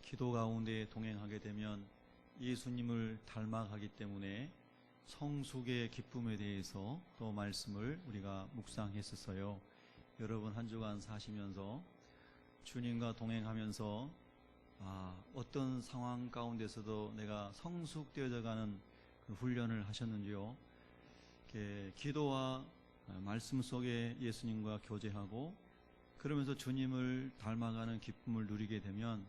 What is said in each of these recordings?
기도 가운데 동행하게 되면 예수님을 닮아가기 때문에 성숙의 기쁨에 대해서 또 말씀을 우리가 묵상했었어요. 여러분 한 주간 사시면서 주님과 동행하면서 어떤 상황 가운데서도 내가 성숙되어져 가는 그 훈련을 하셨는지요? 기도와 말씀 속에 예수님과 교제하고 그러면서 주님을 닮아가는 기쁨을 누리게 되면,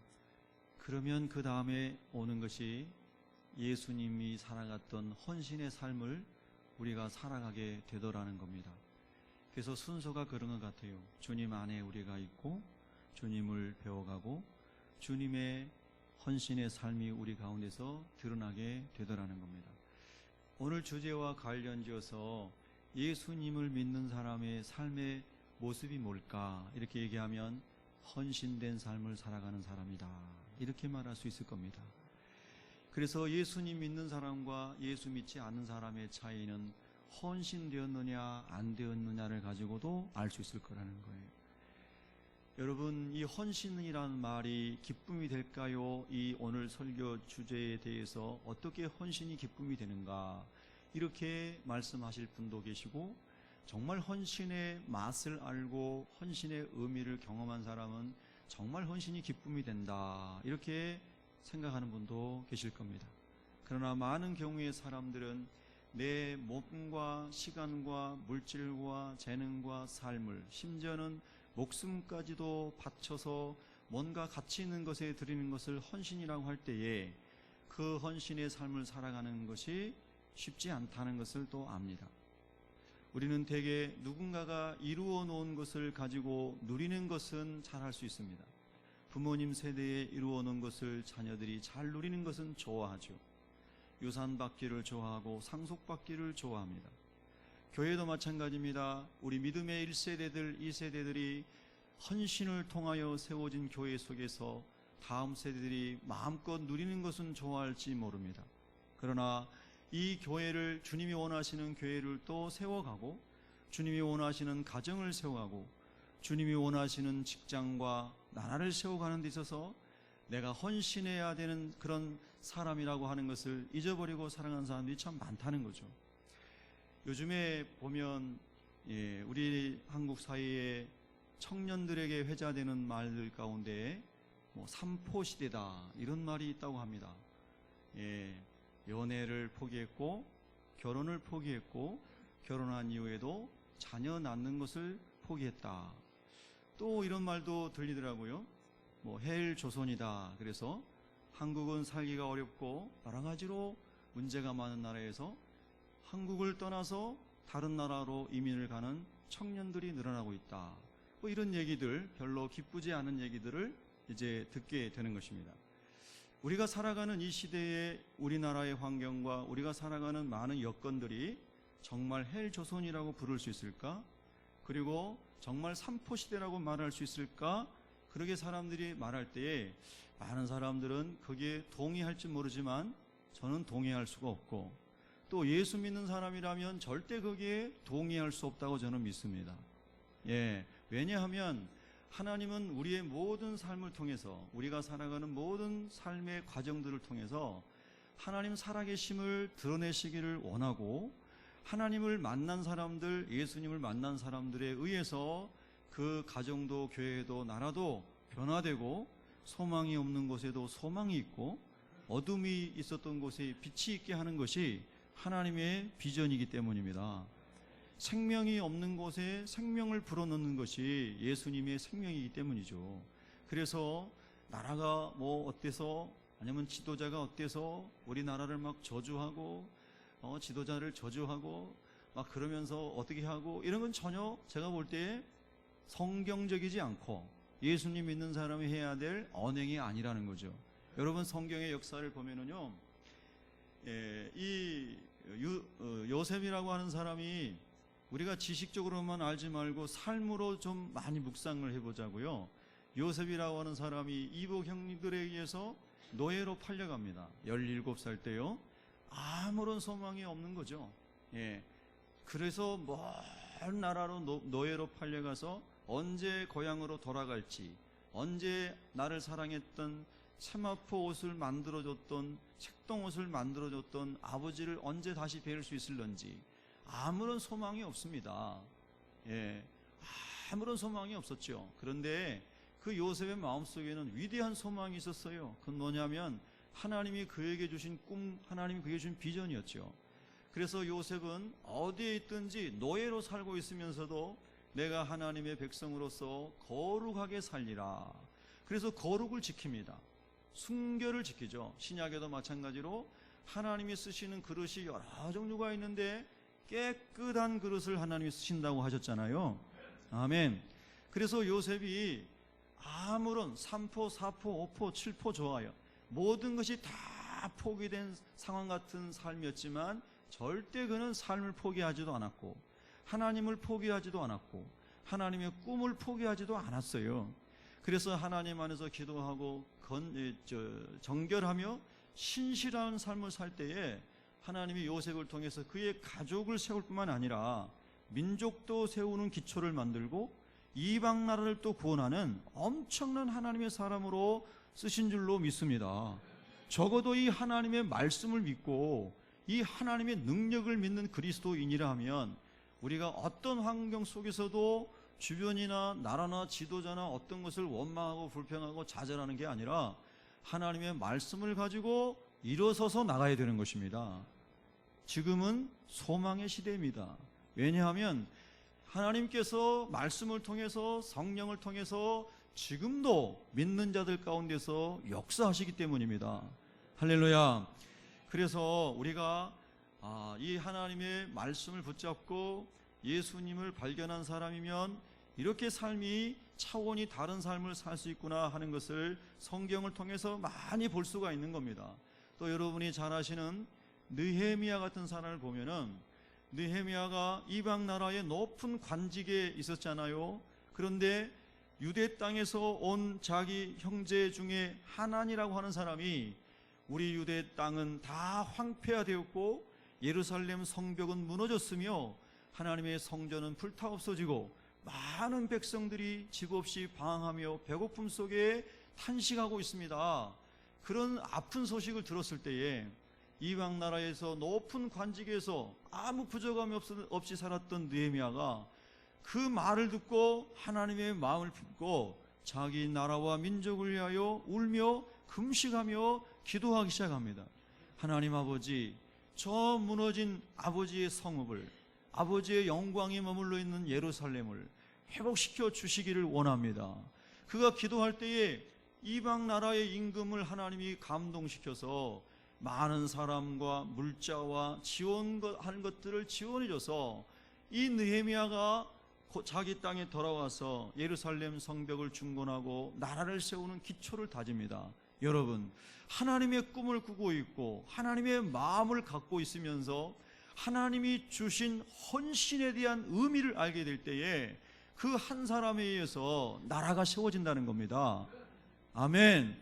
그러면 그 다음에 오는 것이 예수님이 살아갔던 헌신의 삶을 우리가 살아가게 되더라는 겁니다. 그래서 순서가 그런 것 같아요. 주님 안에 우리가 있고 주님을 배워가고 주님의 헌신의 삶이 우리 가운데서 드러나게 되더라는 겁니다. 오늘 주제와 관련지어서 예수님을 믿는 사람의 삶의 모습이 뭘까? 이렇게 얘기하면 헌신된 삶을 살아가는 사람이다, 이렇게 말할 수 있을 겁니다. 그래서 예수님 믿는 사람과 예수 믿지 않는 사람의 차이는 헌신되었느냐 안 되었느냐를 가지고도 알 수 있을 거라는 거예요. 여러분, 이 헌신이라는 말이 기쁨이 될까요? 이 오늘 설교 주제에 대해서 어떻게 헌신이 기쁨이 되는가, 이렇게 말씀하실 분도 계시고, 정말 헌신의 맛을 알고 헌신의 의미를 경험한 사람은 정말 헌신이 기쁨이 된다, 이렇게 생각하는 분도 계실 겁니다. 그러나 많은 경우의 사람들은 내 몸과 시간과 물질과 재능과 삶을, 심지어는 목숨까지도 바쳐서 뭔가 가치 있는 것에 드리는 것을 헌신이라고 할 때에 그 헌신의 삶을 살아가는 것이 쉽지 않다는 것을 또 압니다. 우리는 대개 누군가가 이루어 놓은 것을 가지고 누리는 것은 잘 할 수 있습니다. 부모님 세대에 이루어 놓은 것을 자녀들이 잘 누리는 것은 좋아하죠. 유산 받기를 좋아하고 상속 받기를 좋아합니다. 교회도 마찬가지입니다. 우리 믿음의 1세대들, 2세대들이 헌신을 통하여 세워진 교회 속에서 다음 세대들이 마음껏 누리는 것은 좋아할지 모릅니다. 그러나 이 교회를, 주님이 원하시는 교회를 또 세워가고, 주님이 원하시는 가정을 세워가고, 주님이 원하시는 직장과 나라를 세워가는 데 있어서 내가 헌신해야 되는 그런 사람이라고 하는 것을 잊어버리고 살아가는 사람들이 참 많다는 거죠. 요즘에 보면 우리 한국 사회에 청년들에게 회자되는 말들 가운데 삼포시대다, 이런 말이 있다고 합니다. 연애를 포기했고 결혼을 포기했고 결혼한 이후에도 자녀 낳는 것을 포기했다. 또 이런 말도 들리더라고요. 헬조선이다. 그래서 한국은 살기가 어렵고 여러 가지로 문제가 많은 나라에서 한국을 떠나서 다른 나라로 이민을 가는 청년들이 늘어나고 있다. 이런 얘기들, 별로 기쁘지 않은 얘기들을 이제 듣게 되는 것입니다. 우리가 살아가는 이 시대의 우리나라의 환경과 우리가 살아가는 많은 여건들이 정말 헬조선이라고 부를 수 있을까? 그리고 정말 삼포시대라고 말할 수 있을까? 그렇게 사람들이 말할 때에 많은 사람들은 거기에 동의할지 모르지만 저는 동의할 수가 없고, 또 예수 믿는 사람이라면 절대 거기에 동의할 수 없다고 저는 믿습니다. 왜냐하면 하나님은 우리의 모든 삶을 통해서, 우리가 살아가는 모든 삶의 과정들을 통해서 하나님 살아계심을 드러내시기를 원하고, 하나님을 만난 사람들, 예수님을 만난 사람들에 의해서 그 가정도 교회도 나라도 변화되고, 소망이 없는 곳에도 소망이 있고 어둠이 있었던 곳에 빛이 있게 하는 것이 하나님의 비전이기 때문입니다. 생명이 없는 곳에 생명을 불어넣는 것이 예수님의 생명이기 때문이죠. 그래서 나라가 어때서, 아니면 지도자가 어때서 우리나라를 막 저주하고 지도자를 저주하고 막 그러면서 어떻게 하고, 이런 건 전혀 제가 볼 때 성경적이지 않고 예수님 믿는 사람이 해야 될 언행이 아니라는 거죠. 여러분, 성경의 역사를 보면은요, 이 요셉이라고 하는 사람이 우리가 지식적으로만 알지 말고 삶으로 좀 많이 묵상을 해보자고요. 요셉이라고 하는 사람이 이복 형님들에 의해서 노예로 팔려갑니다. 17살 때요. 아무런 소망이 없는 거죠. 그래서 먼 나라로 노예로 팔려가서 언제 고향으로 돌아갈지, 언제 나를 사랑했던 세마포 옷을 만들어줬던 색동 옷을 만들어줬던 아버지를 언제 다시 뵐 수 있을런지 아무런 소망이 없습니다. 예, 아무런 소망이 없었죠. 그런데 그 요셉의 마음속에는 위대한 소망이 있었어요. 그건 뭐냐면 하나님이 그에게 주신 꿈, 하나님이 그에게 주신 비전이었죠. 그래서 요셉은 어디에 있든지 노예로 살고 있으면서도 내가 하나님의 백성으로서 거룩하게 살리라. 그래서 거룩을 지킵니다. 순결을 지키죠. 신약에도 마찬가지로 하나님이 쓰시는 그릇이 여러 종류가 있는데 깨끗한 그릇을 하나님이 쓰신다고 하셨잖아요. 아멘. 그래서 요셉이 아무런 3포, 4포, 5포, 7포 좋아요. 모든 것이 다 포기된 상황 같은 삶이었지만 절대 그는 삶을 포기하지도 않았고 하나님을 포기하지도 않았고 하나님의 꿈을 포기하지도 않았어요. 그래서 하나님 안에서 기도하고 정결하며 신실한 삶을 살 때에 하나님이 요셉을 통해서 그의 가족을 세울 뿐만 아니라 민족도 세우는 기초를 만들고 이방 나라를 또 구원하는 엄청난 하나님의 사람으로 쓰신 줄로 믿습니다. 적어도 이 하나님의 말씀을 믿고 이 하나님의 능력을 믿는 그리스도인이라 하면 우리가 어떤 환경 속에서도 주변이나 나라나 지도자나 어떤 것을 원망하고 불평하고 좌절하는 게 아니라 하나님의 말씀을 가지고 일어서서 나가야 되는 것입니다. 지금은 소망의 시대입니다. 왜냐하면 하나님께서 말씀을 통해서 성령을 통해서 지금도 믿는 자들 가운데서 역사하시기 때문입니다. 할렐루야. 그래서 우리가 이 하나님의 말씀을 붙잡고 예수님을 발견한 사람이면 이렇게 삶이 차원이 다른 삶을 살 수 있구나 하는 것을 성경을 통해서 많이 볼 수가 있는 겁니다. 또 여러분이 잘 아시는 느헤미야 같은 사람을 보면은 느헤미야가 이방 나라의 높은 관직에 있었잖아요. 그런데 유대 땅에서 온 자기 형제 중에 하난이라고 하는 사람이 우리 유대 땅은 다 황폐화되었고 예루살렘 성벽은 무너졌으며 하나님의 성전은 불타 없어지고 많은 백성들이 집 없이 방황하며 배고픔 속에 탄식하고 있습니다. 그런 아픈 소식을 들었을 때에 이방 나라에서 높은 관직에서 아무 부족함이 없이 살았던 느헤미야가 그 말을 듣고 하나님의 마음을 품고 자기 나라와 민족을 위하여 울며 금식하며 기도하기 시작합니다. 하나님 아버지, 저 무너진 아버지의 성읍을, 아버지의 영광이 머물러 있는 예루살렘을 회복시켜 주시기를 원합니다. 그가 기도할 때에 이방 나라의 임금을 하나님이 감동시켜서 많은 사람과 물자와 지원하는 것들을 지원해줘서 이 느헤미야가 자기 땅에 돌아와서 예루살렘 성벽을 중건하고 나라를 세우는 기초를 다집니다. 여러분, 하나님의 꿈을 꾸고 있고 하나님의 마음을 갖고 있으면서 하나님이 주신 헌신에 대한 의미를 알게 될 때에 그 한 사람에 의해서 나라가 세워진다는 겁니다. 아멘.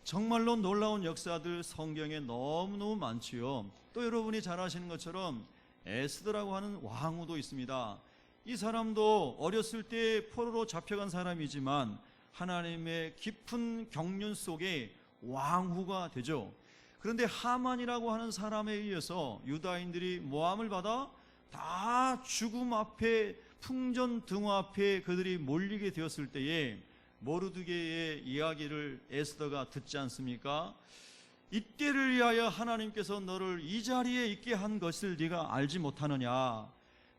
정말로 놀라운 역사들 성경에 너무너무 많지요. 또 여러분이 잘 아시는 것처럼 에스더라고 하는 왕후도 있습니다. 이 사람도 어렸을 때 포로로 잡혀간 사람이지만 하나님의 깊은 경륜 속에 왕후가 되죠. 그런데 하만이라고 하는 사람에 의해서 유다인들이 모함을 받아 다 죽음 앞에 풍전 등화 앞에 그들이 몰리게 되었을 때에 모르드게의 이야기를 에스더가 듣지 않습니까? 이때를 위하여 하나님께서 너를 이 자리에 있게 한 것을 네가 알지 못하느냐?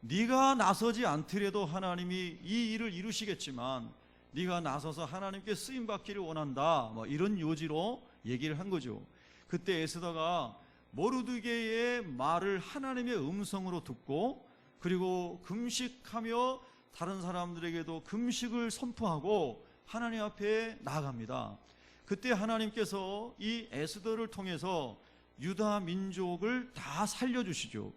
네가 나서지 않더라도 하나님이 이 일을 이루시겠지만 네가 나서서 하나님께 쓰임 받기를 원한다. 이런 요지로 얘기를 한 거죠. 그때 에스더가 모르드게의 말을 하나님의 음성으로 듣고 그리고 금식하며 다른 사람들에게도 금식을 선포하고 하나님 앞에 나아갑니다. 그때 하나님께서 이 에스더를 통해서 유다 민족을 다 살려주시죠.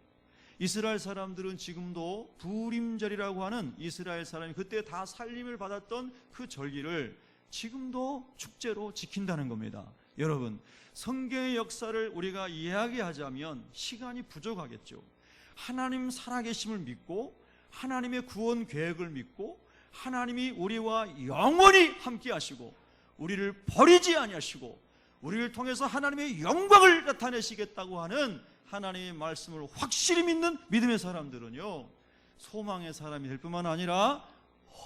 이스라엘 사람들은 지금도 부림절이라고 하는 이스라엘 사람이 그때 다 살림을 받았던 그 절기를 지금도 축제로 지킨다는 겁니다. 여러분, 성경의 역사를 우리가 이야기하자면 시간이 부족하겠죠. 하나님 살아계심을 믿고 하나님의 구원 계획을 믿고 하나님이 우리와 영원히 함께 하시고 우리를 버리지 아니하시고 우리를 통해서 하나님의 영광을 나타내시겠다고 하는 하나님의 말씀을 확실히 믿는 믿음의 사람들은요, 소망의 사람이 될 뿐만 아니라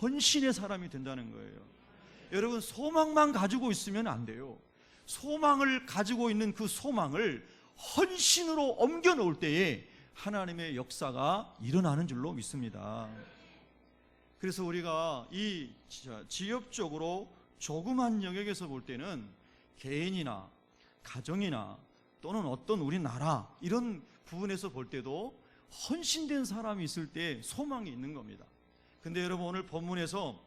헌신의 사람이 된다는 거예요. 여러분, 소망만 가지고 있으면 안 돼요. 소망을 가지고 있는 그 소망을 헌신으로 옮겨 놓을 때에 하나님의 역사가 일어나는 줄로 믿습니다. 그래서 우리가 이 지역적으로 조그만 영역에서 볼 때는 개인이나 가정이나 또는 어떤 우리나라 이런 부분에서 볼 때도 헌신된 사람이 있을 때 소망이 있는 겁니다. 근데 여러분, 오늘 본문에서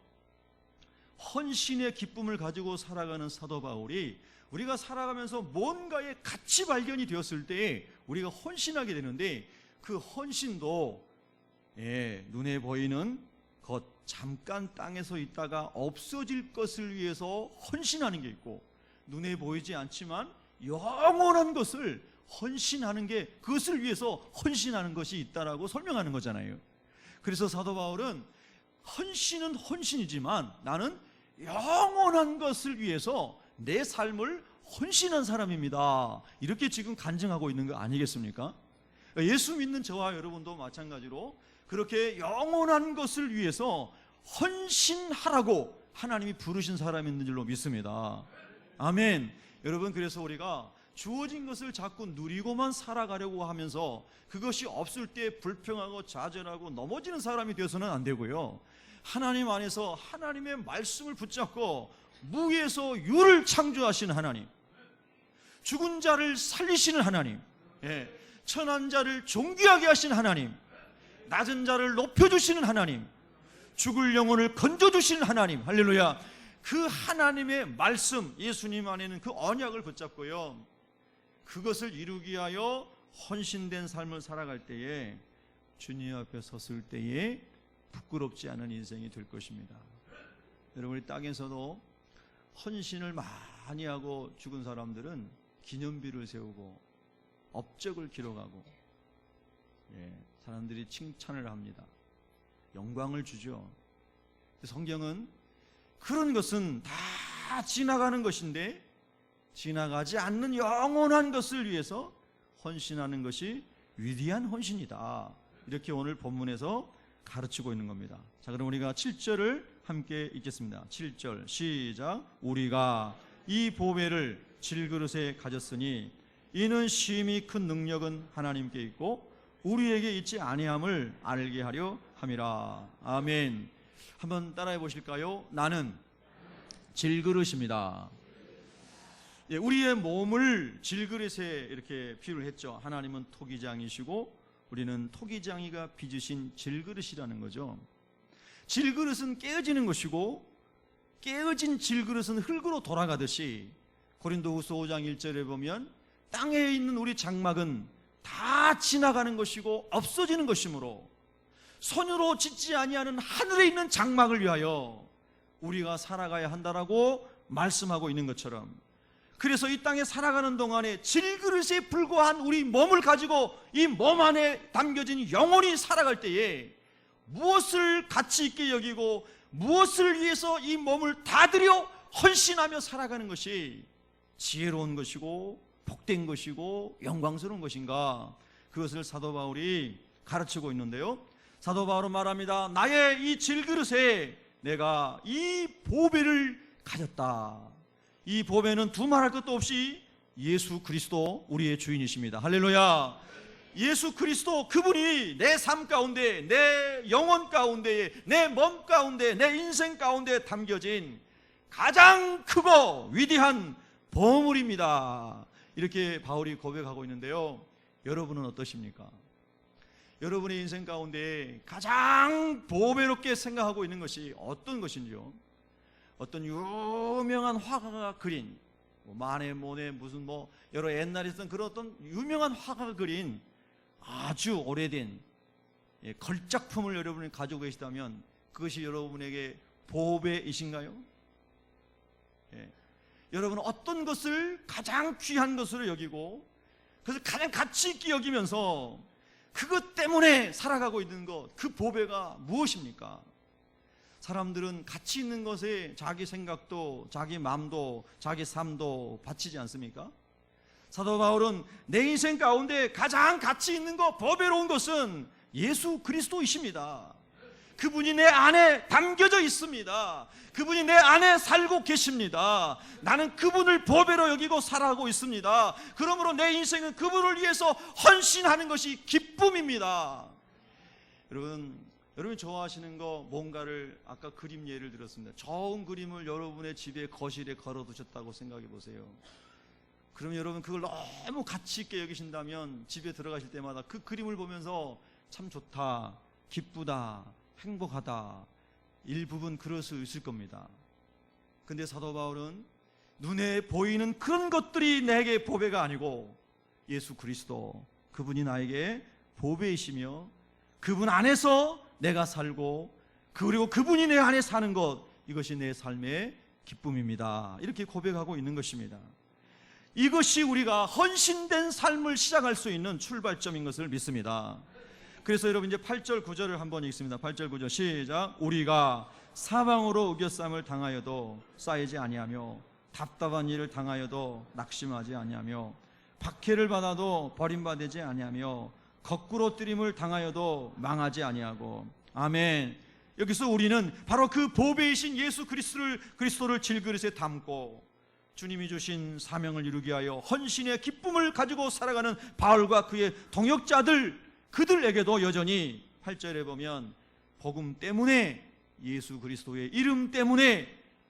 헌신의 기쁨을 가지고 살아가는 사도 바울이 우리가 살아가면서 뭔가의 가치 발견이 되었을 때 우리가 헌신하게 되는데, 그 헌신도 눈에 보이는 것, 잠깐 땅에서 있다가 없어질 것을 위해서 헌신하는 게 있고, 눈에 보이지 않지만 영원한 것을 헌신하는 게, 그것을 위해서 헌신하는 것이 있다라고 설명하는 거잖아요. 그래서 사도 바울은 헌신은 헌신이지만 나는 영원한 것을 위해서 내 삶을 헌신한 사람입니다, 이렇게 지금 간증하고 있는 거 아니겠습니까? 예수 믿는 저와 여러분도 마찬가지로 그렇게 영원한 것을 위해서 헌신하라고 하나님이 부르신 사람이 있는 줄로 믿습니다. 아멘. 여러분, 그래서 우리가 주어진 것을 자꾸 누리고만 살아가려고 하면서 그것이 없을 때 불평하고 좌절하고 넘어지는 사람이 되어서는 안 되고요, 하나님 안에서 하나님의 말씀을 붙잡고 무에서 유를 창조하신 하나님, 죽은 자를 살리시는 하나님, 천한 자를 존귀하게 하신 하나님, 낮은 자를 높여주시는 하나님, 죽을 영혼을 건져주시는 하나님, 할렐루야. 그 하나님의 말씀, 예수님 안에는 그 언약을 붙잡고요, 그것을 이루기 위하여 헌신된 삶을 살아갈 때에 주님 앞에 섰을 때에 부끄럽지 않은 인생이 될 것입니다. 여러분, 우리 땅에서도 헌신을 많이 하고 죽은 사람들은 기념비를 세우고 업적을 기록하고 사람들이 칭찬을 합니다. 영광을 주죠. 성경은 그런 것은 다 지나가는 것인데 지나가지 않는 영원한 것을 위해서 헌신하는 것이 위대한 헌신이다, 이렇게 오늘 본문에서 가르치고 있는 겁니다. 자, 그럼 우리가 7절을 함께 읽겠습니다. 7절 시작. 우리가 이 보배를 질그릇에 가졌으니 이는 심히 큰 능력은 하나님께 있고 우리에게 있지 아니함을 알게 하려 함이라. 아멘. 한번 따라해 보실까요? 나는 질그릇입니다. 우리의 몸을 질그릇에 이렇게 비유를 했죠. 하나님은 토기장이시고 우리는 토기장이가 빚으신 질그릇이라는 거죠. 질그릇은 깨어지는 것이고 깨어진 질그릇은 흙으로 돌아가듯이 고린도후서 5장 1절에 보면 땅에 있는 우리 장막은 다 지나가는 것이고 없어지는 것이므로 손으로 짓지 아니하는 하늘에 있는 장막을 위하여 우리가 살아가야 한다라고 말씀하고 있는 것처럼, 그래서 이 땅에 살아가는 동안에 질그릇에 불과한 우리 몸을 가지고 이 몸 안에 담겨진 영혼이 살아갈 때에 무엇을 가치 있게 여기고 무엇을 위해서 이 몸을 다 들여 헌신하며 살아가는 것이 지혜로운 것이고 복된 것이고 영광스러운 것인가, 그것을 사도 바울이 가르치고 있는데요, 사도 바울은 말합니다. 나의 이 질그릇에 내가 이 보배를 가졌다. 이 보배는 두말할 것도 없이 예수 그리스도 우리의 주인이십니다. 할렐루야. 예수 그리스도, 그분이 내 삶 가운데, 내 영혼 가운데, 내 몸 가운데, 내 인생 가운데 담겨진 가장 크고 위대한 보물입니다, 이렇게 바울이 고백하고 있는데요, 여러분은 어떠십니까? 여러분의 인생 가운데 가장 보배롭게 생각하고 있는 것이 어떤 것인지요? 어떤 유명한 화가가 그린 마네, 모네, 무슨 여러 옛날에 있던 그런 어떤 유명한 화가가 그린 아주 오래된 걸작품을 여러분이 가지고 계시다면 그것이 여러분에게 보배이신가요? 여러분은 어떤 것을 가장 귀한 것으로 여기고 그것을 가장 가치 있게 여기면서 그것 때문에 살아가고 있는 것, 그 보배가 무엇입니까? 사람들은 가치 있는 것에 자기 생각도 자기 마음도 자기 삶도 바치지 않습니까? 사도 바울은 내 인생 가운데 가장 가치 있는 것, 보배로운 것은 예수 그리스도이십니다. 그분이 내 안에 담겨져 있습니다. 그분이 내 안에 살고 계십니다. 나는 그분을 보배로 여기고 살아가고 있습니다. 그러므로 내 인생은 그분을 위해서 헌신하는 것이 기쁨입니다. 여러분이 좋아하시는 거 뭔가를 아까 그림 예를 들었습니다. 좋은 그림을 여러분의 집에 거실에 걸어두셨다고 생각해 보세요. 그러면 여러분 그걸 너무 가치 있게 여기신다면 집에 들어가실 때마다 그 그림을 보면서 참 좋다, 기쁘다, 행복하다, 일부분 그럴 수 있을 겁니다. 근데 사도 바울은 눈에 보이는 그런 것들이 내게 보배가 아니고 예수 그리스도, 그분이 나에게 보배이시며 그분 안에서 내가 살고 그리고 그분이 내 안에 사는 것, 이것이 내 삶의 기쁨입니다. 이렇게 고백하고 있는 것입니다. 이것이 우리가 헌신된 삶을 시작할 수 있는 출발점인 것을 믿습니다. 그래서 여러분 이제 8절 9절을 한번 읽습니다. 8절 9절 시작. 우리가 사방으로 우겨쌈을 당하여도 쌓이지 아니하며 답답한 일을 당하여도 낙심하지 아니하며 박해를 받아도 버림받지 아니하며 거꾸로 뜨림을 당하여도 망하지 아니하고. 아멘. 여기서 우리는 바로 그 보배이신 예수 그리스도를 질그릇에 담고 주님이 주신 사명을 이루기 위하여 헌신의 기쁨을 가지고 살아가는 바울과 그의 동역자들, 그들에게도 여전히 8절에 보면 복음 때문에, 예수 그리스도의 이름 때문에,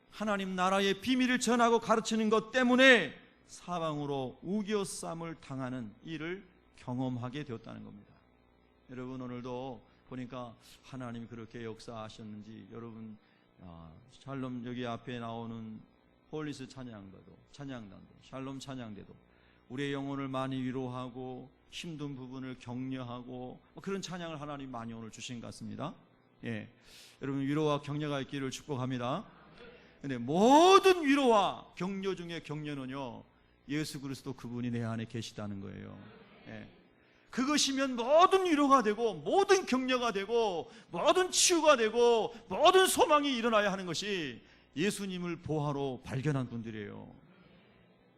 하나님 나라의 비밀을 전하고 가르치는 것 때문에 사방으로 우겨쌈을 당하는 일을 경험하게 되었다는 겁니다. 여러분 오늘도 보니까 하나님이 그렇게 역사하셨는지, 여러분 샬롬 여기 앞에 나오는 홀리스 찬양단도 샬롬 찬양대도 우리의 영혼을 많이 위로하고 힘든 부분을 격려하고 그런 찬양을 하나님 많이 오늘 주신 것 같습니다. 예, 여러분 위로와 격려가 있기를 축복합니다. 근데 모든 위로와 격려 중에 격려는요, 예수 그리스도 그분이 내 안에 계시다는 거예요. 예. 그것이면 모든 위로가 되고 모든 격려가 되고 모든 치유가 되고 모든 소망이 일어나야 하는 것이 예수님을 보화로 발견한 분들이에요.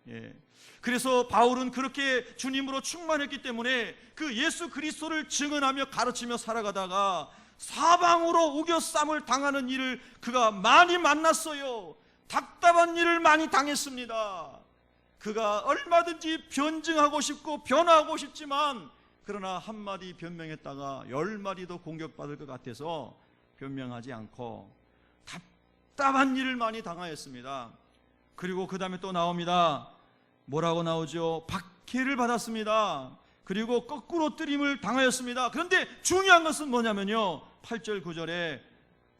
예. 그래서 바울은 그렇게 주님으로 충만했기 때문에 그 예수 그리스도를 증언하며 가르치며 살아가다가 사방으로 우겨쌈을 당하는 일을 그가 많이 만났어요. 답답한 일을 많이 당했습니다. 그가 얼마든지 변증하고 싶고 변화하고 싶지만 그러나 한마디 변명했다가 10마디도 공격받을 것 같아서 변명하지 않고 답답한 일을 많이 당하였습니다. 그리고 그 다음에 또 나옵니다. 뭐라고 나오죠? 박해를 받았습니다. 그리고 거꾸로 뜨림을 당하였습니다. 그런데 중요한 것은 뭐냐면요, 8절 9절에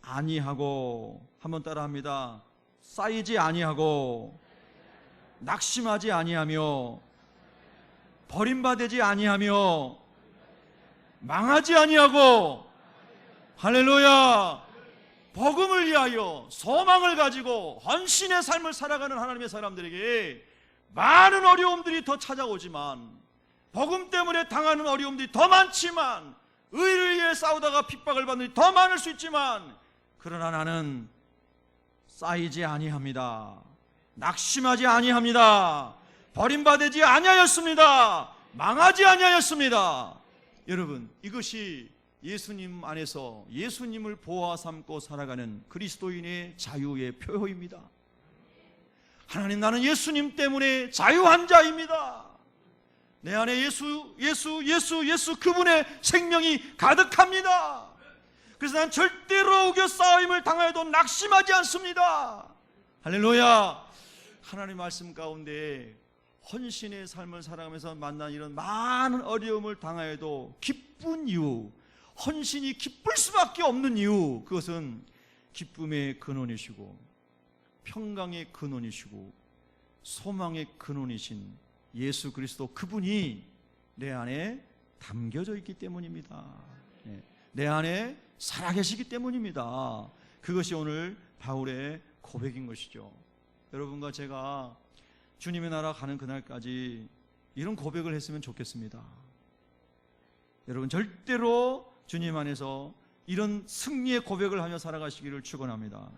아니하고, 한번 따라합니다. 쌓이지 아니하고 낙심하지 아니하며 버림받지 아니하며 망하지 아니하고, 할렐루야, 복음을 위하여 소망을 가지고 헌신의 삶을 살아가는 하나님의 사람들에게 많은 어려움들이 더 찾아오지만, 복음 때문에 당하는 어려움들이 더 많지만, 의를 위해 싸우다가 핍박을 받는 일이 더 많을 수 있지만, 그러나 나는 쌓이지 아니합니다. 낙심하지 아니합니다. 버림받지 아니하였습니다. 망하지 아니하였습니다. 여러분, 이것이 예수님 안에서 예수님을 보아 삼고 살아가는 그리스도인의 자유의 표효입니다. 하나님, 나는 예수님 때문에 자유한 자입니다. 내 안에 예수 그분의 생명이 가득합니다. 그래서 난 절대로 우겨 싸움을 당하여도 낙심하지 않습니다. 할렐루야. 하나님 말씀 가운데 헌신의 삶을 살아가면서 만난 이런 많은 어려움을 당하여도 기쁜 이유, 헌신이 기쁠 수밖에 없는 이유, 그것은 기쁨의 근원이시고 평강의 근원이시고 소망의 근원이신 예수 그리스도, 그분이 내 안에 담겨져 있기 때문입니다. 내 안에 살아계시기 때문입니다. 그것이 오늘 바울의 고백인 것이죠. 여러분과 제가 주님의 나라 가는 그날까지 이런 고백을 했으면 좋겠습니다. 여러분, 절대로 주님 안에서 이런 승리의 고백을 하며 살아가시기를 축원합니다.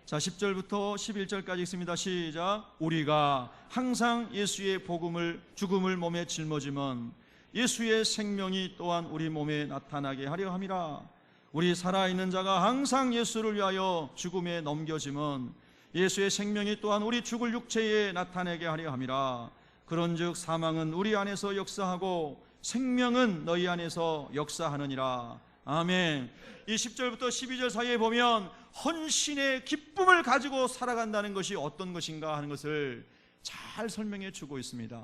자, 10절부터 11절까지 있습니다. 시작. 우리가 항상 예수의 복음을 죽음을 몸에 짊어지면 예수의 생명이 또한 우리 몸에 나타나게 하려 함이라. 우리 살아있는 자가 항상 예수를 위하여 죽음에 넘겨지면 예수의 생명이 또한 우리 죽을 육체에 나타내게 하려 함이라. 그런즉 사망은 우리 안에서 역사하고 생명은 너희 안에서 역사하느니라. 아멘. 이 10절부터 12절 사이에 보면 헌신의 기쁨을 가지고 살아간다는 것이 어떤 것인가 하는 것을 잘 설명해 주고 있습니다.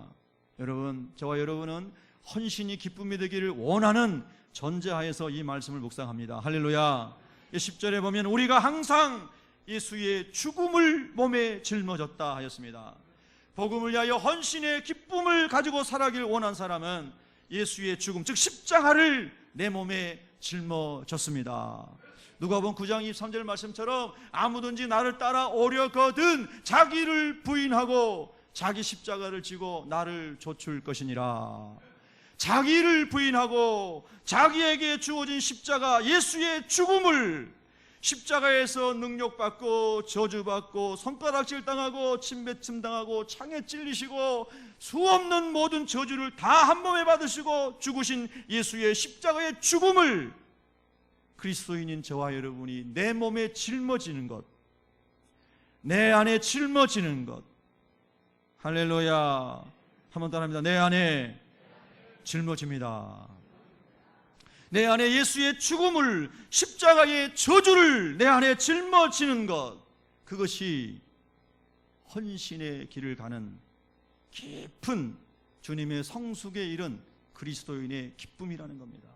여러분, 저와 여러분은 헌신이 기쁨이 되기를 원하는 전제하에서 이 말씀을 묵상합니다. 할렐루야. 10절에 보면 우리가 항상 예수의 죽음을 몸에 짊어졌다 하였습니다. 복음을 위하여 헌신의 기쁨을 가지고 살아가길 원한 사람은 예수의 죽음, 즉 십자가를 내 몸에 짊어졌습니다. 누가복음 9장 23절 말씀처럼 아무든지 나를 따라오려거든 자기를 부인하고 자기 십자가를 지고 나를 좇을 것이니라. 자기를 부인하고 자기에게 주어진 십자가, 예수의 죽음을, 십자가에서 능욕받고 저주받고 손가락질 당하고 침뱉음 당하고 창에 찔리시고 수없는 모든 저주를 다 한 몸에 받으시고 죽으신 예수의 십자가의 죽음을 그리스도인인 저와 여러분이 내 몸에 짊어지는 것, 내 안에 짊어지는 것. 할렐루야. 한번 따라합니다. 내 안에 짊어집니다. 내 안에 예수의 죽음을, 십자가의 저주를 내 안에 짊어지는 것, 그것이 헌신의 길을 가는 깊은 주님의 성숙에 이른 그리스도인의 기쁨이라는 겁니다.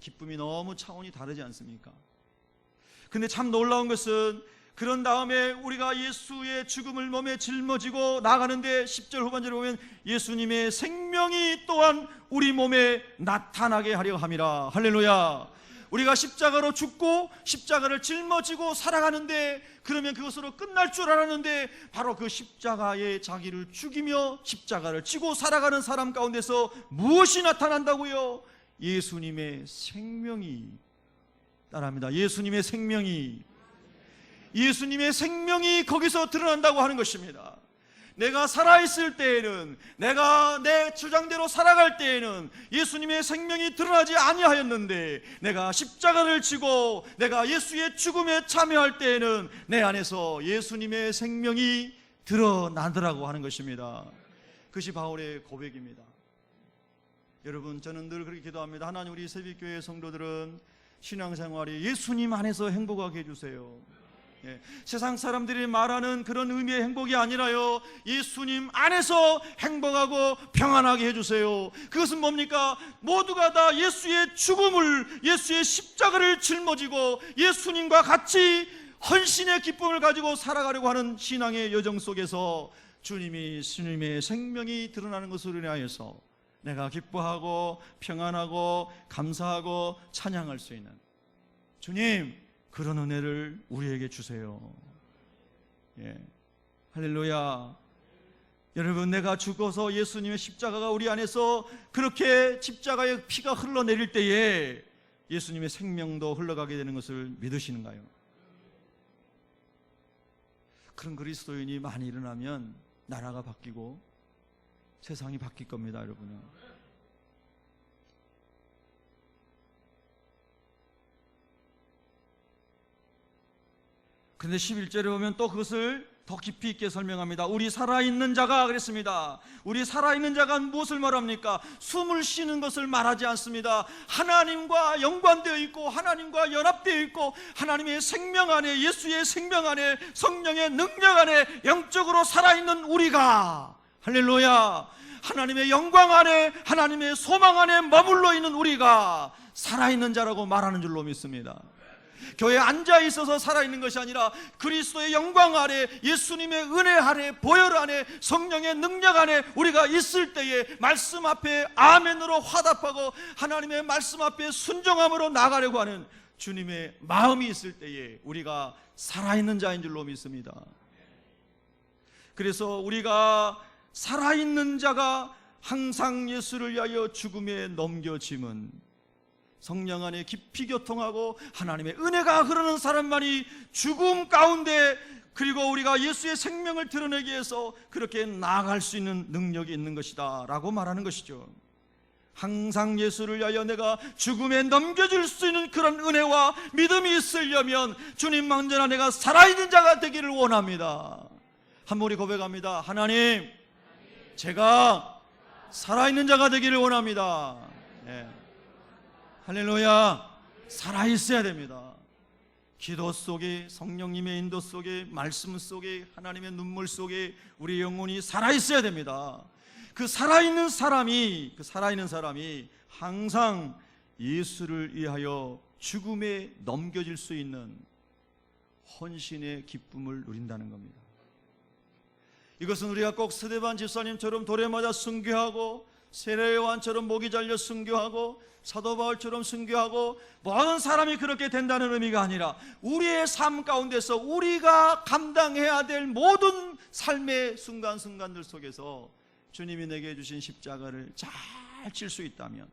기쁨이 너무 차원이 다르지 않습니까? 근데 참 놀라운 것은 그런 다음에 우리가 예수의 죽음을 몸에 짊어지고 나가는데 10절 후반절에 보면 예수님의 생명이 또한 우리 몸에 나타나게 하려 함이라. 할렐루야. 우리가 십자가로 죽고 십자가를 짊어지고 살아가는데, 그러면 그것으로 끝날 줄 알았는데 바로 그 십자가에 자기를 죽이며 십자가를 지고 살아가는 사람 가운데서 무엇이 나타난다고요? 예수님의 생명이. 따라합니다. 예수님의 생명이 거기서 드러난다고 하는 것입니다. 내가 살아있을 때에는, 내가 내 주장대로 살아갈 때에는 예수님의 생명이 드러나지 아니하였는데, 내가 십자가를 지고 내가 예수의 죽음에 참여할 때에는 내 안에서 예수님의 생명이 드러나더라고 하는 것입니다. 그것이 바울의 고백입니다. 여러분, 저는 늘 그렇게 기도합니다. 하나님, 우리 새벽교회 성도들은 신앙생활이 예수님 안에서 행복하게 해주세요. 세상 사람들이 말하는 그런 의미의 행복이 아니라요, 예수님 안에서 행복하고 평안하게 해주세요. 그것은 뭡니까? 모두가 다 예수의 죽음을, 예수의 십자가를 짊어지고 예수님과 같이 헌신의 기쁨을 가지고 살아가려고 하는 신앙의 여정 속에서 주님의 생명이 드러나는 것으로 인하여서 내가 기뻐하고 평안하고 감사하고 찬양할 수 있는, 주님, 그런 은혜를 우리에게 주세요. 할렐루야. 여러분, 내가 죽어서 예수님의 십자가가 우리 안에서 그렇게 십자가의 피가 흘러내릴 때에 예수님의 생명도 흘러가게 되는 것을 믿으시는가요? 그런 그리스도인이 많이 일어나면 나라가 바뀌고 세상이 바뀔 겁니다, 여러분은. 그런데 11절에 보면 또 그것을 더 깊이 있게 설명합니다. 우리 살아있는 자가 그랬습니다. 우리 살아있는 자가 무엇을 말합니까? 숨을 쉬는 것을 말하지 않습니다. 하나님과 연관되어 있고 하나님과 연합되어 있고 하나님의 생명 안에, 예수의 생명 안에, 성령의 능력 안에 영적으로 살아있는 우리가, 할렐루야, 하나님의 영광 안에, 하나님의 소망 안에 머물러 있는 우리가 살아있는 자라고 말하는 줄로 믿습니다. 교회에 앉아있어서 살아있는 것이 아니라 그리스도의 영광 아래, 예수님의 은혜 아래, 보혈 안에, 성령의 능력 안에 우리가 있을 때에 말씀 앞에 아멘으로 화답하고 하나님의 말씀 앞에 순종함으로 나가려고 하는 주님의 마음이 있을 때에 우리가 살아있는 자인 줄로 믿습니다. 그래서 우리가 살아있는 자가 항상 예수를 위하여 죽음에 넘겨짐은 성령 안에 깊이 교통하고 하나님의 은혜가 흐르는 사람만이 죽음 가운데 그리고 우리가 예수의 생명을 드러내기 위해서 그렇게 나아갈 수 있는 능력이 있는 것이다 라고 말하는 것이죠. 항상 예수를 위하여 내가 죽음에 넘겨줄 수 있는 그런 은혜와 믿음이 있으려면 주님 만전하 내가 살아있는 자가 되기를 원합니다. 한번 우리 고백합니다. 하나님, 제가 살아있는 자가 되기를 원합니다. 네. 할렐루야. 살아있어야 됩니다. 기도 속에, 성령님의 인도 속에, 말씀 속에, 하나님의 눈물 속에 우리 영혼이 살아있어야 됩니다. 그 살아있는 사람이 항상 예수를 위하여 죽음에 넘겨질 수 있는 헌신의 기쁨을 누린다는 겁니다. 이것은 우리가 꼭 스데반 집사님처럼 돌에 맞아 순교하고 세례 요한처럼 목이 잘려 순교하고 사도 바울처럼 순교하고 모든 사람이 그렇게 된다는 의미가 아니라 우리의 삶 가운데서 우리가 감당해야 될 모든 삶의 순간순간들 속에서 주님이 내게 주신 십자가를 잘 칠 수 있다면,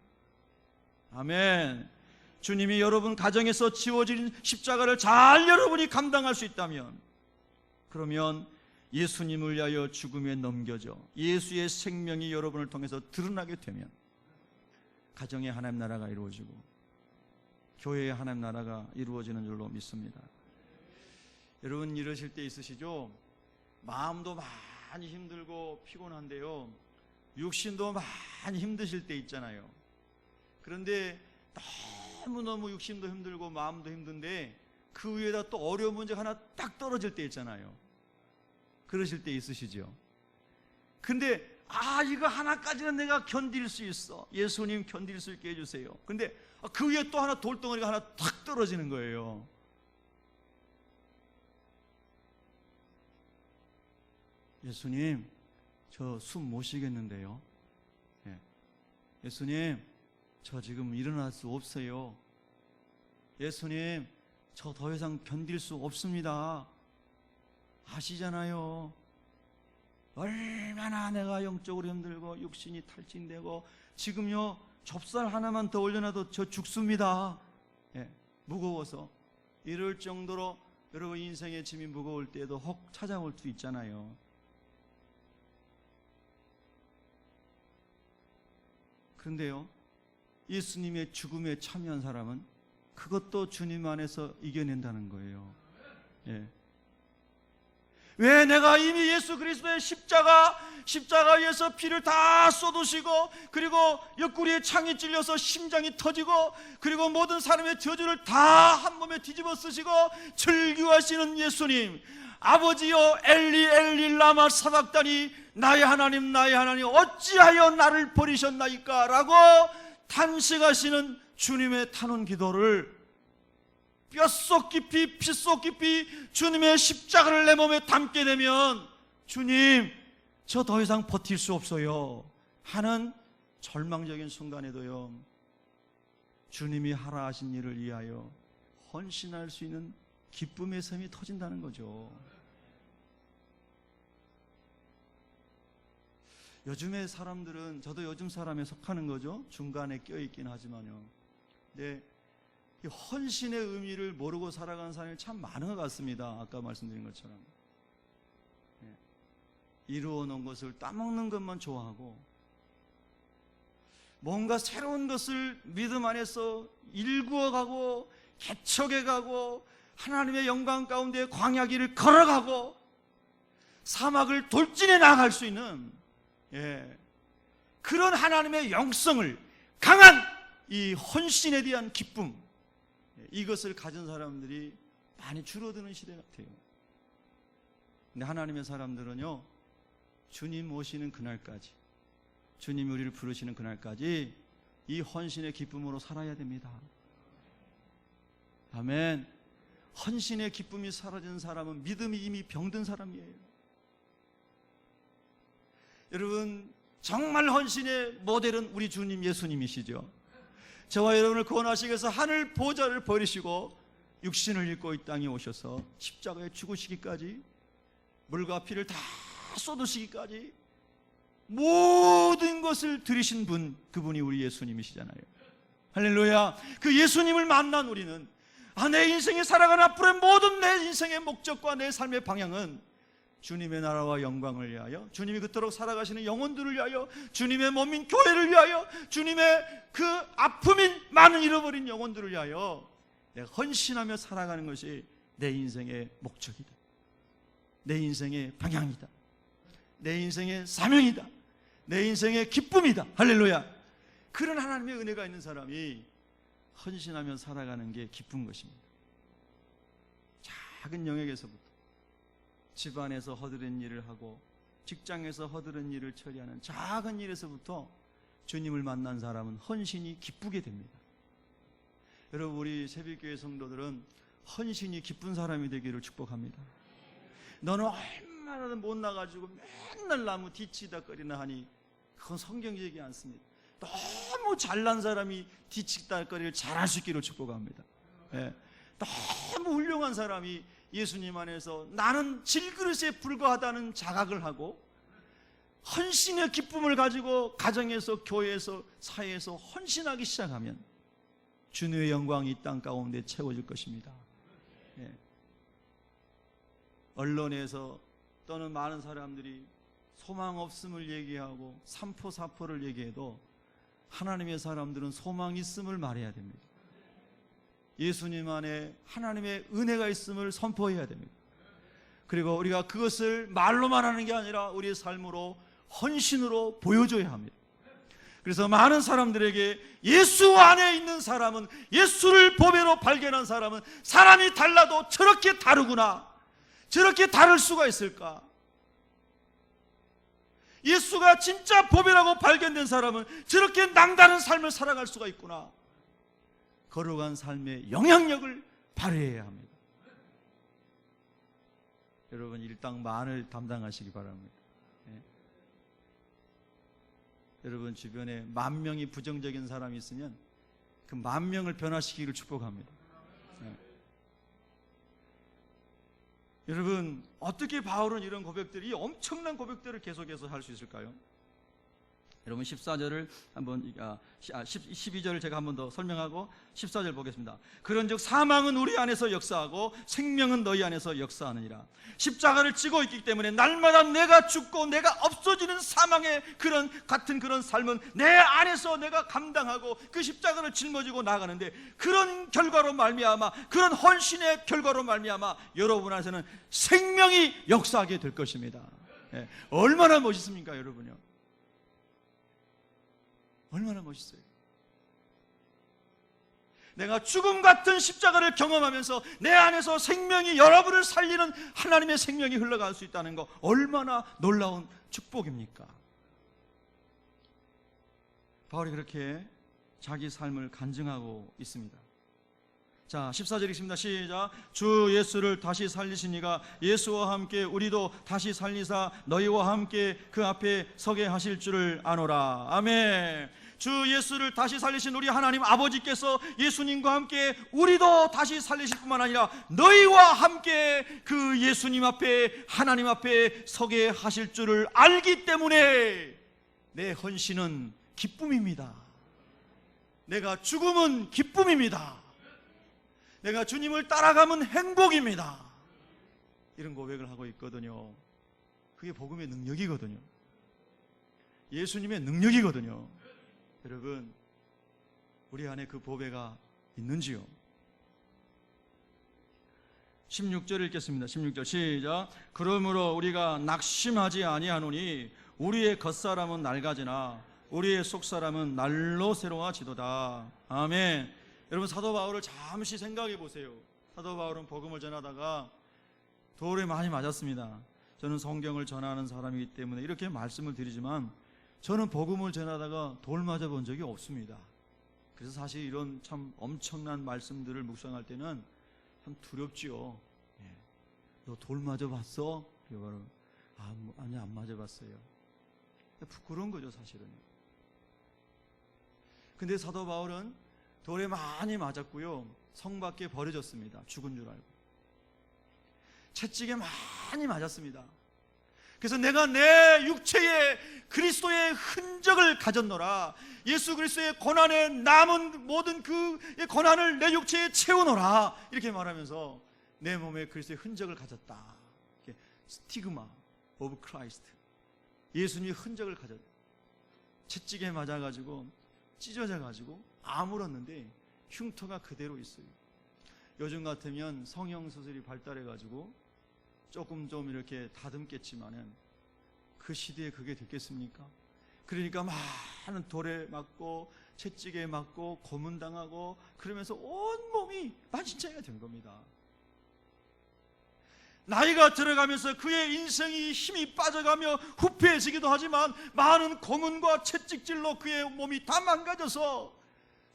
아멘. 주님이 여러분 가정에서 지워진 십자가를 잘 여러분이 감당할 수 있다면, 그러면 예수님을 위하여 죽음에 넘겨져 예수의 생명이 여러분을 통해서 드러나게 되면 가정의 하나님 나라가 이루어지고 교회의 하나님 나라가 이루어지는 줄로 믿습니다. 여러분 이러실 때 있으시죠? 마음도 많이 힘들고 피곤한데요, 육신도 많이 힘드실 때 있잖아요. 그런데 너무너무 육신도 힘들고 마음도 힘든데 그 위에다 또 어려운 문제가 하나 딱 떨어질 때 있잖아요. 그러실 때 있으시죠? 근데 이거 하나까지는 내가 견딜 수 있어. 예수님 견딜 수 있게 해주세요. 근데 그 위에 또 하나 돌덩어리가 하나 탁 떨어지는 거예요. 예수님, 저 숨 못 쉬겠는데요. 예수님, 저 지금 일어날 수 없어요. 예수님, 저 더 이상 견딜 수 없습니다. 아시잖아요. 얼마나 내가 영적으로 힘들고 육신이 탈진되고 지금요 좁쌀 하나만 더 올려놔도 저 죽습니다. 무거워서. 이럴 정도로 여러분 인생의 짐이 무거울 때에도 혹 찾아올 수 있잖아요. 그런데요, 예수님의 죽음에 참여한 사람은 그것도 주님 안에서 이겨낸다는 거예요. 왜? 내가 이미 예수 그리스도의 십자가 위에서 피를 다 쏟으시고 그리고 옆구리에 창이 찔려서 심장이 터지고 그리고 모든 사람의 저주를 다 한 몸에 뒤집어 쓰시고 즐거워하시는 예수님, 아버지여 엘리 엘리 라마 사박다니 나의 하나님 어찌하여 나를 버리셨나이까 라고 탄식하시는 주님의 탄원 기도를 뼛속 깊이 피속 깊이 주님의 십자가를 내 몸에 담게 되면 주님, 저 더 이상 버틸 수 없어요 하는 절망적인 순간에도요 주님이 하라 하신 일을 위하여 헌신할 수 있는 기쁨의 샘이 터진다는 거죠. 요즘의 사람들은, 저도 요즘 사람에 속하는 거죠. 중간에 껴있긴 하지만요. 근데 이 헌신의 의미를 모르고 살아가는 사람이 참 많은 것 같습니다. 아까 말씀드린 것처럼 이루어 놓은 것을 따먹는 것만 좋아하고 뭔가 새로운 것을 믿음 안에서 일구어가고 개척해가고 하나님의 영광 가운데 광야길을 걸어가고 사막을 돌진해 나갈 수 있는 그런 하나님의 영성을, 강한 이 헌신에 대한 기쁨, 이것을 가진 사람들이 많이 줄어드는 시대 같아요. 근데 하나님의 사람들은요, 주님 오시는 그날까지, 주님 우리를 부르시는 그날까지 이 헌신의 기쁨으로 살아야 됩니다. 아멘. 헌신의 기쁨이 사라진 사람은 믿음이 이미 병든 사람이에요. 여러분, 정말 헌신의 모델은 우리 주님 예수님이시죠. 저와 여러분을 구원하시기 위해서 하늘 보좌를 버리시고 육신을 입고 이 땅에 오셔서 십자가에 죽으시기까지, 물과 피를 다 쏟으시기까지 모든 것을 들이신 분, 그분이 우리 예수님이시잖아요. 할렐루야. 그 예수님을 만난 우리는 내 인생에 살아가는 앞으로의 모든 내 인생의 목적과 내 삶의 방향은 주님의 나라와 영광을 위하여, 주님이 그토록 살아가시는 영혼들을 위하여, 주님의 몸인 교회를 위하여, 주님의 그 아픔인 많은 잃어버린 영혼들을 위하여 내가 헌신하며 살아가는 것이 내 인생의 목적이다. 내 인생의 방향이다. 내 인생의 사명이다. 내 인생의 기쁨이다. 할렐루야. 그런 하나님의 은혜가 있는 사람이 헌신하며 살아가는 게 기쁜 것입니다. 작은 영역에서부터 집안에서 허드렛 일을 하고 직장에서 허드렛 일을 처리하는 작은 일에서부터 주님을 만난 사람은 헌신이 기쁘게 됩니다. 여러분, 우리 새벽교회 성도들은 헌신이 기쁜 사람이 되기를 축복합니다. 너는 얼마나 못 나가지고 맨날 나무 뒤치다거리나 하니 그건 성경적이지 않습니다. 너무 잘난 사람이 뒤치다거리를 잘할 수 있기를 축복합니다. 예. 너무 훌륭한 사람이 예수님 안에서 나는 질그릇에 불과하다는 자각을 하고 헌신의 기쁨을 가지고 가정에서, 교회에서, 사회에서 헌신하기 시작하면 주님의 영광이 이 땅 가운데 채워질 것입니다. 예. 언론에서 또는 많은 사람들이 소망 없음을 얘기하고 삼포사포를 얘기해도 하나님의 사람들은 소망 있음을 말해야 됩니다. 예수님 안에 하나님의 은혜가 있음을 선포해야 됩니다. 그리고 우리가 그것을 말로만 하는 게 아니라 우리의 삶으로, 헌신으로 보여줘야 합니다. 그래서 많은 사람들에게 예수 안에 있는 사람은, 예수를 보배로 발견한 사람은 사람이 달라도 저렇게 다르구나, 저렇게 다를 수가 있을까? 예수가 진짜 보배라고 발견된 사람은 저렇게 남다른 삶을 살아갈 수가 있구나. 거룩한 삶의 영향력을 발휘해야 합니다. 여러분, 일당만을 담당하시기 바랍니다. 예. 여러분 주변에 10,000명이 부정적인 사람이 있으면 그 10,000명을 변화시키기를 축복합니다. 예. 여러분, 어떻게 바울은 이런 고백들이, 엄청난 고백들을 계속해서 할 수 있을까요? 여러분 14절을 한번 12절을 제가 한번 더 설명하고 14절 보겠습니다. 그런즉 사망은 우리 안에서 역사하고 생명은 너희 안에서 역사하느니라. 십자가를 지고 있기 때문에 날마다 내가 죽고 내가 없어지는 사망의 같은 그런 삶은 내 안에서 내가 감당하고 그 십자가를 짊어지고 나가는데, 그런 결과로 말미암아, 그런 헌신의 결과로 말미암아 여러분 안에서는 생명이 역사하게 될 것입니다. 예. 얼마나 멋있습니까, 여러분요? 얼마나 멋있어요. 내가 죽음 같은 십자가를 경험하면서 내 안에서 생명이, 여러분을 살리는 하나님의 생명이 흘러갈 수 있다는 거, 얼마나 놀라운 축복입니까? 바울이 그렇게 자기 삶을 간증하고 있습니다. 자, 14절 읽습니다. 시작. 주 예수를 다시 살리시니가 예수와 함께 우리도 다시 살리사 너희와 함께 그 앞에 서게 하실 줄을 아노라. 아멘. 주 예수를 다시 살리신 우리 하나님 아버지께서 예수님과 함께 우리도 다시 살리실 뿐만 아니라 너희와 함께 그 예수님 앞에, 하나님 앞에 서게 하실 줄을 알기 때문에 내 헌신은 기쁨입니다. 내가 죽음은 기쁨입니다. 내가 주님을 따라가면 행복입니다. 이런 고백을 하고 있거든요. 그게 복음의 능력이거든요. 예수님의 능력이거든요. 여러분, 우리 안에 그 보배가 있는지요? 16절 읽겠습니다. 16절 시작. 그러므로 우리가 낙심하지 아니하노니 우리의 겉사람은 낡아지나 우리의 속사람은 날로 새로워지도다. 아멘. 여러분, 사도 바울을 잠시 생각해 보세요. 사도 바울은 복음을 전하다가 돌에 많이 맞았습니다. 저는 성경을 전하는 사람이기 때문에 이렇게 말씀을 드리지만 저는 복음을 전하다가 돌 맞아 본 적이 없습니다. 그래서 사실 이런 참 엄청난 말씀들을 묵상할 때는 참 두렵지요. 예. 너 돌 맞아 봤어? 이거는 아니 안 맞아 봤어요. 부끄러운 거죠, 사실은. 근데 사도 바울은 돌에 많이 맞았고요, 성 밖에 버려졌습니다. 죽은 줄 알고. 채찍에 많이 맞았습니다. 그래서 내가 내 육체의 그리스도의 흔적을 가졌노라. 예수 그리스도의 고난에 남은 모든 그 고난을 내 육체에 채우노라. 이렇게 말하면서 내 몸에 그리스도의 흔적을 가졌다. 스티그마 오브 크라이스트, 예수님의 흔적을 가졌다. 채찍에 맞아가지고 찢어져가지고 아물었는데 흉터가 그대로 있어요. 요즘 같으면 성형수술이 발달해가지고 조금 좀 이렇게 다듬겠지만은 그 시대에 그게 됐겠습니까? 그러니까 많은 돌에 맞고 채찍에 맞고 고문당하고 그러면서 온 몸이 만신창이가 된 겁니다. 나이가 들어가면서 그의 인생이 힘이 빠져가며 후패해지기도 하지만 많은 고문과 채찍질로 그의 몸이 다 망가져서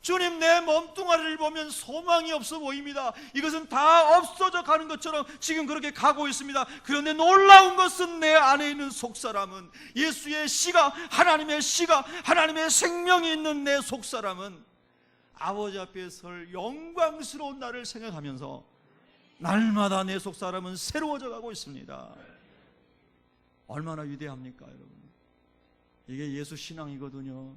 주님, 내 몸뚱아리를 보면 소망이 없어 보입니다. 이것은 다 없어져 가는 것처럼 지금 그렇게 가고 있습니다. 그런데 놀라운 것은 내 안에 있는 속사람은, 예수의 씨가, 하나님의 씨가, 하나님의 생명이 있는 내 속사람은 아버지 앞에 설 영광스러운 날을 생각하면서 날마다 내 속사람은 새로워져 가고 있습니다. 얼마나 위대합니까, 여러분? 이게 예수 신앙이거든요.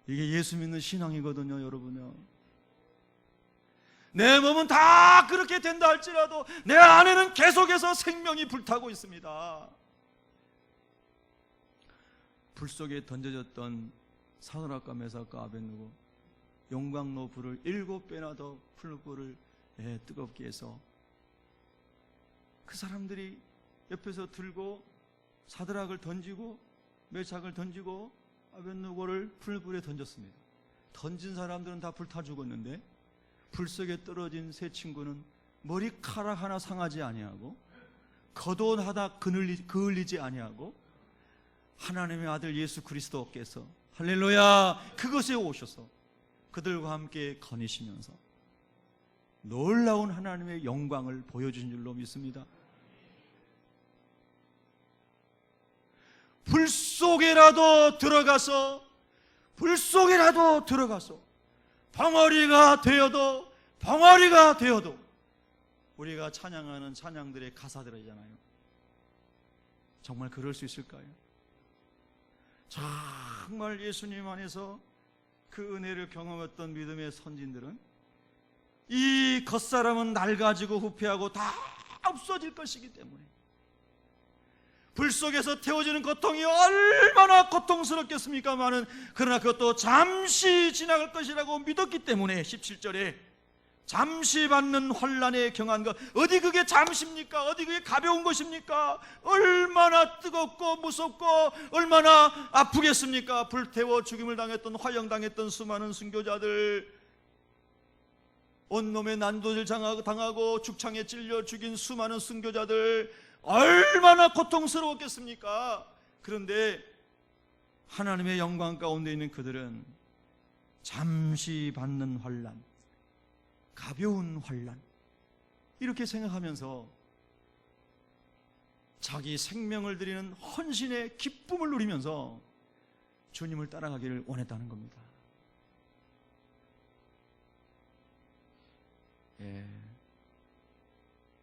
이게 예수 믿는 신앙이거든요, 여러분요. 내 몸은 다 그렇게 된다 할지라도 내 안에는 계속해서 생명이 불타고 있습니다. 불 속에 던져졌던 사드락과 메삭과 아벳느고, 용광로 불을 7배나 더 풀불을 뜨겁게 해서 그 사람들이 옆에서 들고 사드락을 던지고 메삭을 던지고 아벳느고를 풀불에 던졌습니다. 던진 사람들은 다 불타 죽었는데 불 속에 떨어진 세 친구는 머리카락 하나 상하지 아니하고 겉옷 하나 그을리지 아니하고 하나님의 아들 예수 그리스도께서, 할렐루야, 그것에 오셔서 그들과 함께 거니시면서 놀라운 하나님의 영광을 보여주신 줄로 믿습니다. 불 속에라도 들어가서 벙어리가 되어도 우리가 찬양하는 찬양들의 가사들이잖아요. 정말 그럴 수 있을까요? 정말 예수님 안에서 그 은혜를 경험했던 믿음의 선진들은 이 겉사람은 낡아지고 후패하고 다 없어질 것이기 때문에 불 속에서 태워지는 고통이 얼마나 고통스럽겠습니까마는, 그러나 그것도 잠시 지나갈 것이라고 믿었기 때문에 17절에 잠시 받는 환난에 경한 것, 어디 그게 잠시입니까? 어디 그게 가벼운 것입니까? 얼마나 뜨겁고 무섭고 얼마나 아프겠습니까? 불태워 죽임을 당했던, 화형당했던 수많은 순교자들, 온몸에 난도질 당하고 죽창에 찔려 죽인 수많은 순교자들, 얼마나 고통스러웠겠습니까? 그런데 하나님의 영광 가운데 있는 그들은 잠시 받는 환난, 가벼운 환난, 이렇게 생각하면서 자기 생명을 드리는 헌신의 기쁨을 누리면서 주님을 따라가기를 원했다는 겁니다.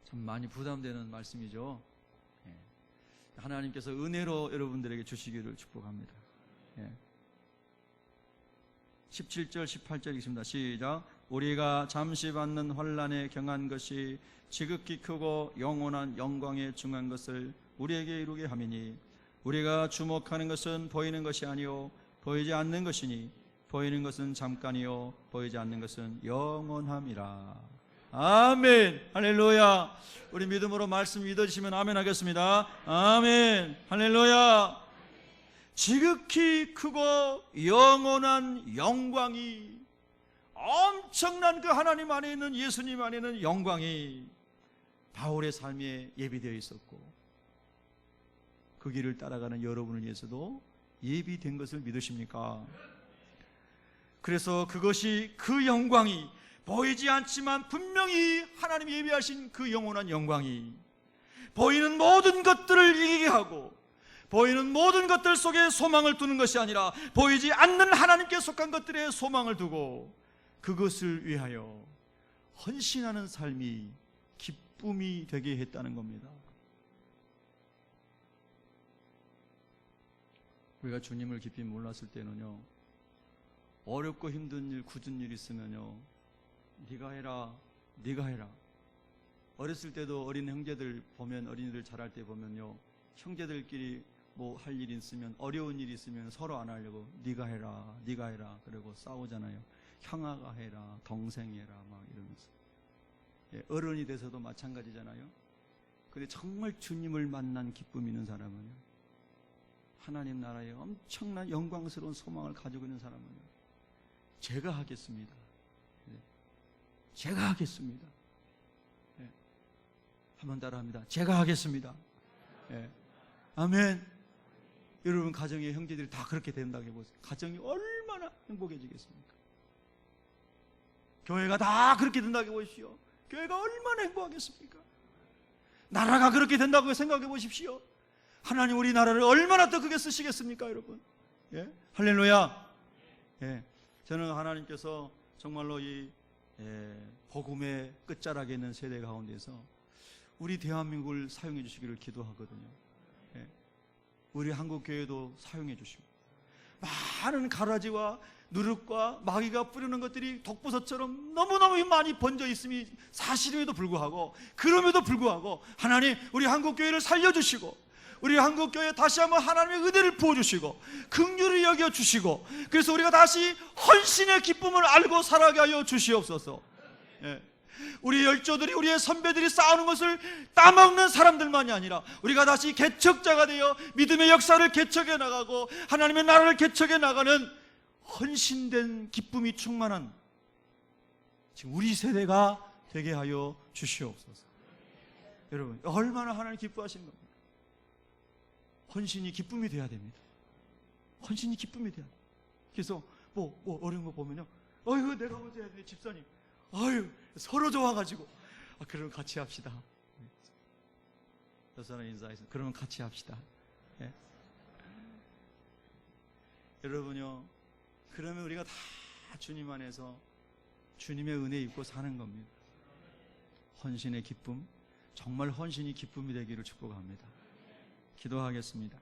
참 많이 부담되는 말씀이죠. 하나님께서 은혜로 여러분들에게 주시기를 축복합니다. 17절 18절 읽습니다. 시작. 우리가 잠시 받는 환난에 경한 것이 지극히 크고 영원한 영광에 중한 것을 우리에게 이루게 함이니, 우리가 주목하는 것은 보이는 것이 아니요 보이지 않는 것이니, 보이는 것은 잠깐이요 보이지 않는 것은 영원함이라. 아멘. 할렐루야. 우리 믿음으로 말씀 믿어주시면 아멘 하겠습니다. 아멘. 할렐루야. 지극히 크고 영원한 영광이, 엄청난 그 하나님 안에 있는, 예수님 안에 있는 영광이 바울의 삶에 예비되어 있었고 그 길을 따라가는 여러분을 위해서도 예비된 것을 믿으십니까? 그래서 그것이, 그 영광이 보이지 않지만 분명히 하나님이 예비하신 그 영원한 영광이 보이는 모든 것들을 이기게 하고 보이는 모든 것들 속에 소망을 두는 것이 아니라 보이지 않는 하나님께 속한 것들에 소망을 두고 그것을 위하여 헌신하는 삶이 기쁨이 되게 했다는 겁니다. 우리가 주님을 깊이 몰랐을 때는요, 어렵고 힘든 일, 굳은 일 있으면요, 네가 해라, 네가 해라. 어렸을 때도 어린 형제들 보면, 어린이들 자랄 때 보면요, 형제들끼리 뭐 할 일이 있으면, 어려운 일이 있으면 서로 안 하려고 네가 해라, 네가 해라 그러고 싸우잖아요. 형아가 해라, 동생이 해라 막 이러면서. 예, 어른이 돼서도 마찬가지잖아요. 근데 정말 주님을 만난 기쁨이 있는 사람은요, 하나님 나라에 엄청난 영광스러운 소망을 가지고 있는 사람은요, 제가 하겠습니다. 예, 제가 하겠습니다. 예, 한번 따라합니다. 제가 하겠습니다. 예, 아멘. 여러분 가정의 형제들이 다 그렇게 된다고 해보세요. 가정이 얼마나 행복해지겠습니까? 교회가 다 그렇게 된다고 해보십시오. 교회가 얼마나 행복하겠습니까? 나라가 그렇게 된다고 생각해 보십시오. 하나님 우리나라를 얼마나 더 크게 쓰시겠습니까, 여러분? 예? 할렐루야. 예. 저는 하나님께서 정말로 이 복음의 끝자락에 있는 세대 가운데서 우리 대한민국을 사용해 주시기를 기도하거든요. 예. 우리 한국교회도 사용해 주시고, 많은 가라지와 누룩과 마귀가 뿌리는 것들이 독버섯처럼 너무너무 많이 번져 있음이 사실임에도 불구하고, 그럼에도 불구하고 하나님 우리 한국교회를 살려주시고, 우리 한국교회에 다시 한번 하나님의 은혜를 부어주시고 긍휼을 여겨주시고, 그래서 우리가 다시 헌신의 기쁨을 알고 살아가게 하여 주시옵소서. 예. 우리 열조들이, 우리의 선배들이 쌓아놓은 것을 따먹는 사람들만이 아니라 우리가 다시 개척자가 되어 믿음의 역사를 개척해 나가고 하나님의 나라를 개척해 나가는 헌신된 기쁨이 충만한 지금 우리 세대가 되게 하여 주시옵소서. 여러분 얼마나 하나님 기뻐하시는 겁니까? 헌신이 기쁨이 돼야 됩니다. 헌신이 기쁨이 돼야 돼요. 그래서 뭐 어려운 거 보면요, 어이구 내가 먼저 해야 돼, 집사님, 아유 서로 좋아가지고 그러면 같이 합시다. 여사는 인사해서 그러면 같이 합시다. 예. 여러분요, 그러면 우리가 다 주님 안에서 주님의 은혜 입고 사는 겁니다. 헌신의 기쁨, 정말 헌신이 기쁨이 되기를 축복합니다. 기도하겠습니다.